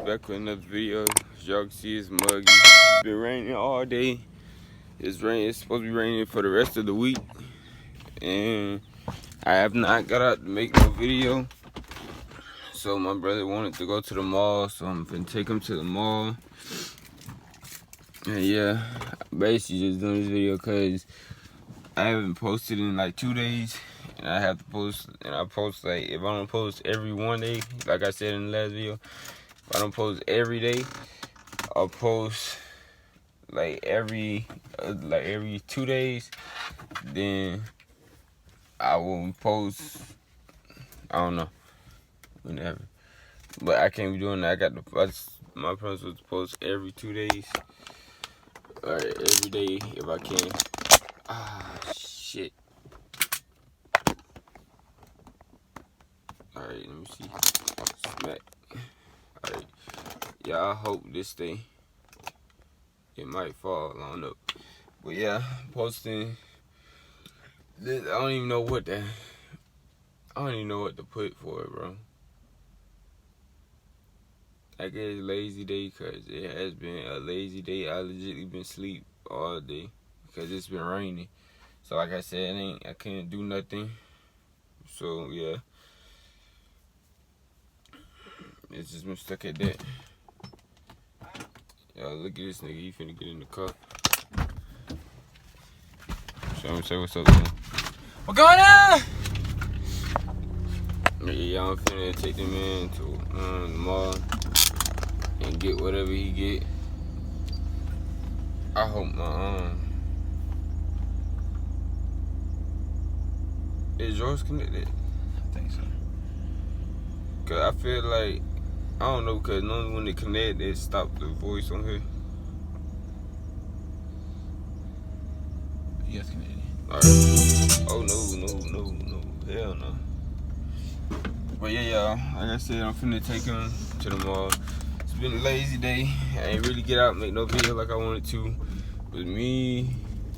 back with another video. As y'all can see, it's muggy. It's been raining all day. It's supposed to be raining for the rest of the week. And I have not got out to make no video. So my brother wanted to go to the mall, so I'm gonna take him to the mall. And yeah, basically just doing this video because I haven't posted in like 2 days. And I have to post, and I post like, if I don't post every 1 day, like I said in the last video, if I don't post every day, I'll post like every 2 days. Then I will post, I don't know, whenever. But I can't be doing that. My promise was to post every 2 days, or every day if I can. Ah, shit. Alright, let me see. Smack. Alright. Yeah, I hope this stay. It might fall, I don't know. But yeah, posting this, I don't even know what to put for it, bro. I guess lazy day, cause it has been a lazy day. I legitimately been asleep all day because it's been raining. So like I said, I can't do nothing. So yeah. It's just been stuck at that. Y'all look at this nigga, he finna get in the car. So I'm say what's up, man. What going on? Yeah, y'all finna take the man to the mall and get whatever he get. I hope my is yours connected? I think so. Cause I feel like, I don't know, cause normally when they connect, it stop the voice on here. Yes, Canadian. Alright. Oh no, hell no. But yeah, y'all, like I said, I'm finna take him to the mall. It's been a lazy day. I ain't really get out and make no video like I wanted to. With me,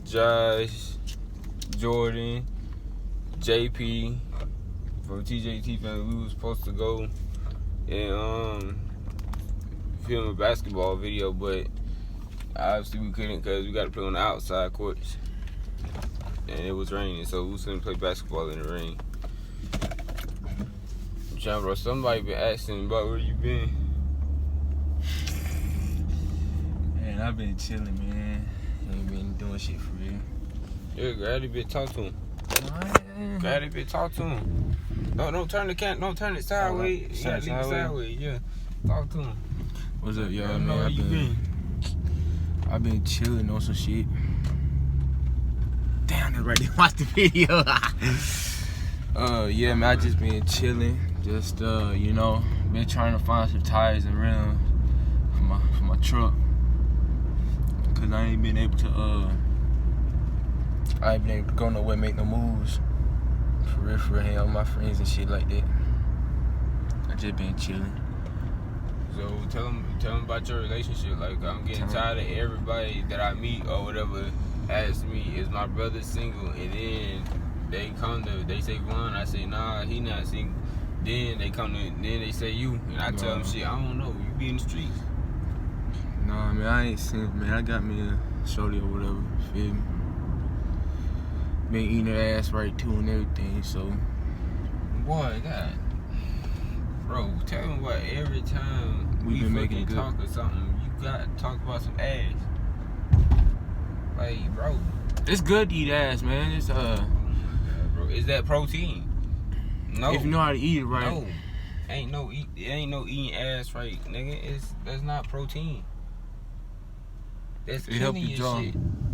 Josh, Jordan, JP from TJT family, we was supposed to go and film a basketball video, but obviously we couldn't because we got to play on the outside courts, and it was raining, so we was gonna play basketball in the rain. John, bro, somebody been asking about where you been. Man, I've been chilling, man. Ain't been doing shit for real. Yeah, grab it, bitch, talk to him. Grab it, bitch, talk to him. No, don't turn it sideways. You gotta leave it sideways, yeah. Talk to him. What's up, y'all, Man, man? I've been chilling on some shit. Damn, that's right. They watched the video. Yeah, man, I just been chilling. Just been trying to find some tires and rims for my truck. Cause I ain't been able to go nowhere, make no moves. For real, hang out with my friends and shit like that. I just been chilling. So tell them about your relationship. Like, I'm getting tired of everybody that I meet or whatever ask me, is my brother single? And then they say one, I say nah, he not single. Then they say you, and I tell them shit, I don't know, you be in the streets. Nah, man, I ain't single, man. I got me a shorty or whatever, feel me? Been eating her ass right too and everything, so. Boy, God. Bro, tell me what, every time we been making fucking good talk or something, you gotta talk about some ass. Like, bro. It's good to eat ass, man. It's bro, is that protein? No. If you know how to eat it right. No. Ain't no eating ass right, nigga. That's not protein. That's killing your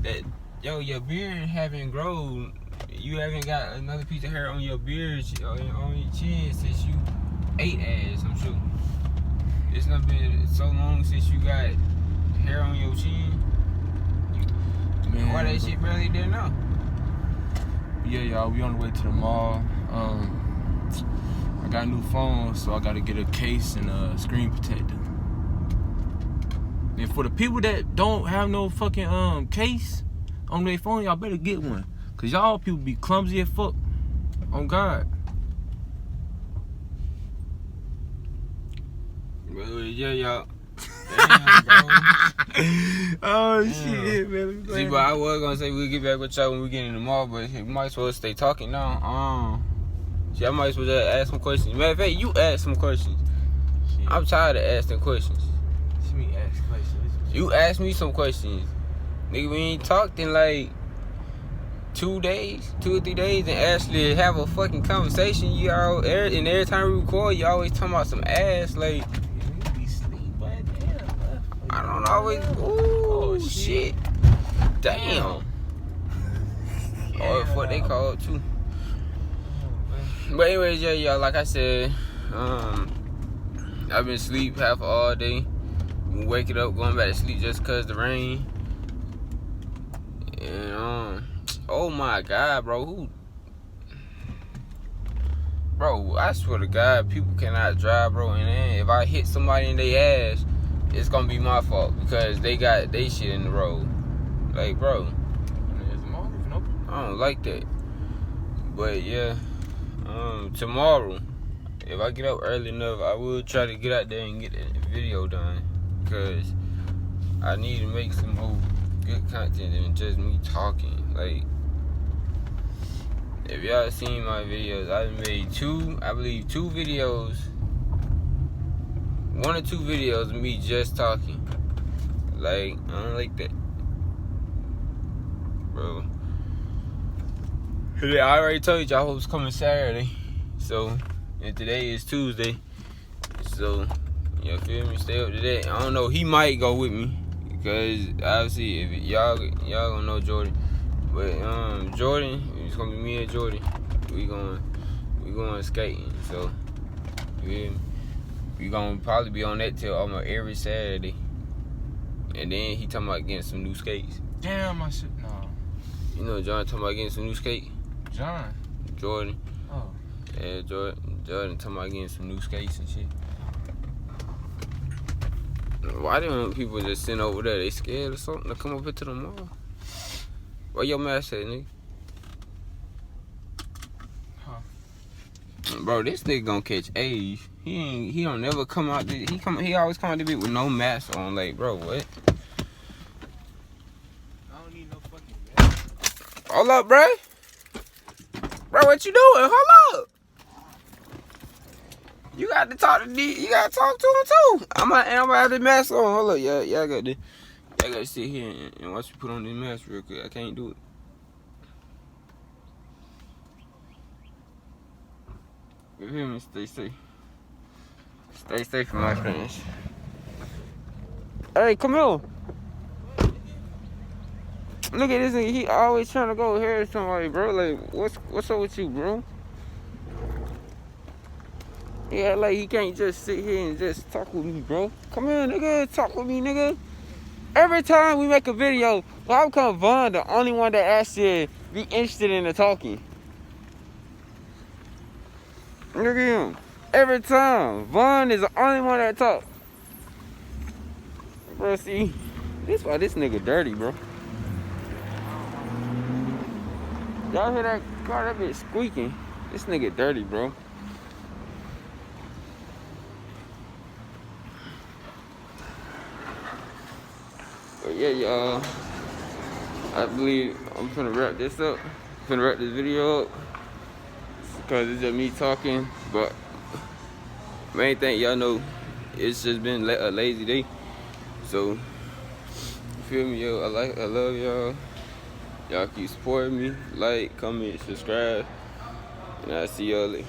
shit. Your beard haven't grown. You haven't got another piece of hair on your beard, on your chin since you ate ass, I'm sure. It's not been so long since you got hair on your chin. Man, why that shit barely there now? Yeah, y'all, we on the way to the mall. I got a new phone, so I gotta get a case and a screen protector. And for the people that don't have no fucking case on their phone, y'all better get one. Cause y'all people be clumsy as fuck. On God. But yeah, y'all. Damn, bro. Oh Damn. shit, man. See, but I was gonna say we'll get back with y'all when we get in the mall, but we might as well stay talking now. See, I might as well just ask some questions. Matter of fact, you ask some questions. Shit. I'm tired of asking questions. Let me ask questions. You ask me some questions. Nigga, we ain't talked in like 2 or 3 days, and actually have a fucking conversation. You all, and every time we record, you always talking about some ass. Like, You be sleep, but damn. I don't always. Ooh, shit. Damn. Oh, that's what they call it too. But anyways, yeah, y'all. Like I said, I've been asleep half all day. Waking up, going back to sleep just cause the rain. And oh my God, bro, Bro, I swear to God, people cannot drive, bro. And then if I hit somebody in their ass, it's gonna be my fault because they got they shit in the road. Like, bro, I don't like that. But yeah, tomorrow, if I get up early enough, I will try to get out there and get that video done. Because I need to make some more good content than just me talking. Like, if y'all seen my videos, I've made two videos. 1 or 2 videos of me just talking. Like, I don't like that, bro. I already told y'all I was coming Saturday. So, and today is Tuesday. So, you feel me? Stay up to that. I don't know. He might go with me because obviously, if y'all gonna know Jordan, but Jordan, it's gonna be me and Jordan. We going skating. So, you feel me? We gonna probably be on that till almost every Saturday. And then he talking about getting some new skates. Damn, I should no. You know, John talking about getting some new skates. Jordan. Oh. Yeah, Jordan talking about getting some new skates and shit. Why don't people just sitting over there? They scared or something to come up into the mall? Where your mask at, nigga? Huh? Bro, this nigga gonna catch AIDS. He don't never come out. He always come out the bit with no mask on. Like, bro, what? I don't need no fucking mask. Hold up, bro. Bro, what you doing? Hold up. You got to talk to him too. I'm gonna have the mask on. Hold up, y'all got to sit here and watch me put on this mask real quick. I can't do it. You hear me? Stay safe. Stay safe, my friends. Hey, come here. Look at this nigga. He always trying to go here to somebody, bro. Like, what's up with you, bro? Yeah, like he can't just sit here and just talk with me, bro. Come here, nigga. Talk with me, nigga. Every time we make a video, why become Vaughn the only one that actually be interested in the talking? Look at him. Every time, Vaughn is the only one that talk. Bro, see, this why this nigga dirty, bro. Y'all hear that car? That bitch squeaking. This nigga dirty, bro. But yeah, y'all, I believe I'm finna wrap this up. Finna wrap this video up because it's just me talking. But main thing, y'all know, it's just been a lazy day. So, you feel me, yo? I love y'all. Y'all keep supporting me. Like, comment, subscribe, and I'll see y'all later.